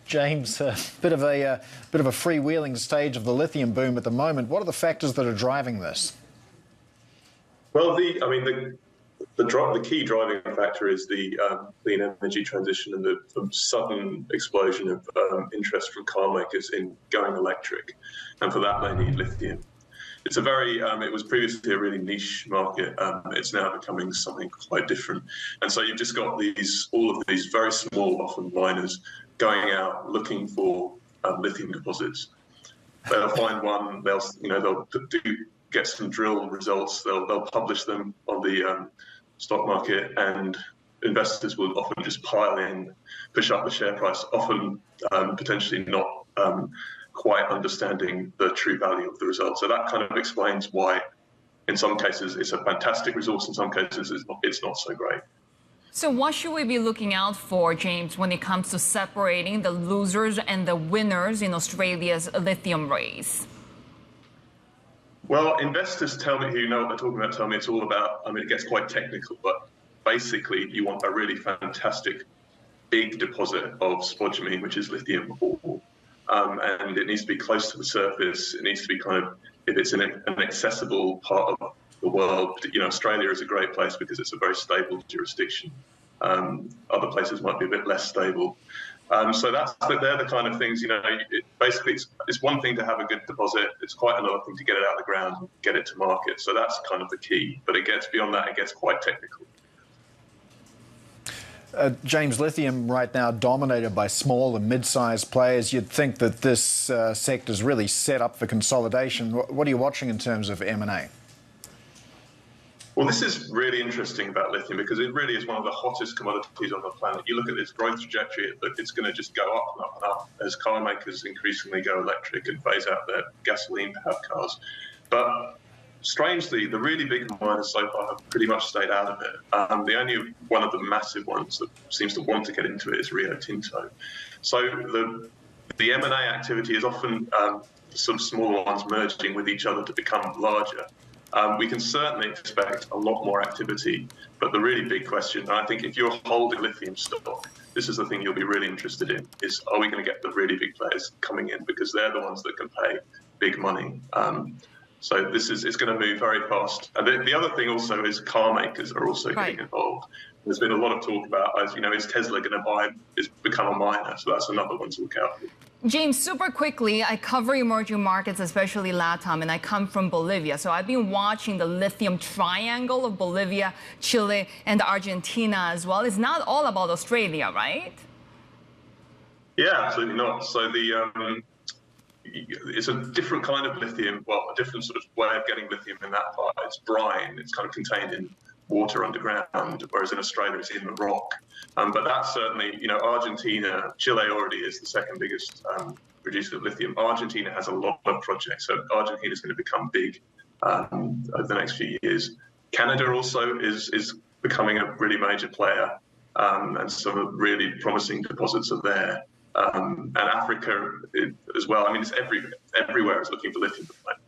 James, a bit of a freewheeling stage of the lithium boom at the moment. What are the factors that are driving this? Well, the key driving factor is the clean energy transition and the sudden explosion of interest from car makers in going electric, and for that they need lithium. It's a very, it was previously a really niche market. It's now becoming something quite different, and so you've just got all of these very small, often miners, going out looking for lithium deposits. They'll find one. They'll get some drill results. They'll publish them on the stock market, and investors will often just pile in, push up the share price, often potentially not quite understanding the true value of the result. So that kind of explains why in some cases it's a fantastic resource, in some cases it's not so great. So what should we be looking out for, James, when it comes to separating the losers and the winners in Australia's lithium race? Well, investors who know what they're talking about tell me it's all about, it gets quite technical, but basically you want a really fantastic big deposit of spodumene, which is lithium ore. And it needs to be close to the surface. It needs to be if it's in an accessible part of the world, Australia is a great place because it's a very stable jurisdiction. Other places might be a bit less stable. So they're the kind of things, basically it's one thing to have a good deposit. It's quite another thing to get it out of the ground and get it to market. So that's kind of the key. But beyond that, it gets quite technical. James, lithium right now dominated by small and mid-sized players. You'd think that this sector is really set up for consolidation. What are you watching in terms of M&A? Well, this is really interesting about lithium because it really is one of the hottest commodities on the planet. You look at its growth trajectory, it's going to just go up and up and up as car makers increasingly go electric and phase out their gasoline-powered cars. But strangely, the really big miners so far have pretty much stayed out of it. The only one of the massive ones that seems to want to get into it is Rio Tinto. So the M&A activity is often some smaller ones merging with each other to become larger. We can certainly expect a lot more activity, but the really big question, and I think if you're holding lithium stock, this is the thing you'll be really interested in, is are we going to get the really big players coming in, because they're the ones that can pay big money. So it's going to move very fast. And the other thing also is car makers are also getting involved. There's been a lot of talk about, is Tesla going to become a miner? So that's another one to look out for. James, super quickly, I cover emerging markets, especially LATAM, and I come from Bolivia. So I've been watching the lithium triangle of Bolivia, Chile, and Argentina as well. It's not all about Australia, right? Yeah, absolutely not. So it's a different kind of lithium, a different sort of way of getting lithium in that part. It's brine, it's kind of contained in water underground, whereas in Australia it's in the rock. But that's certainly, Argentina, Chile already is the second biggest producer of lithium. Argentina has a lot of projects, so Argentina is going to become big over the next few years. Canada also is becoming a really major player, and some really promising deposits are there. And Africa as well. It's everywhere is looking for lithium at the moment.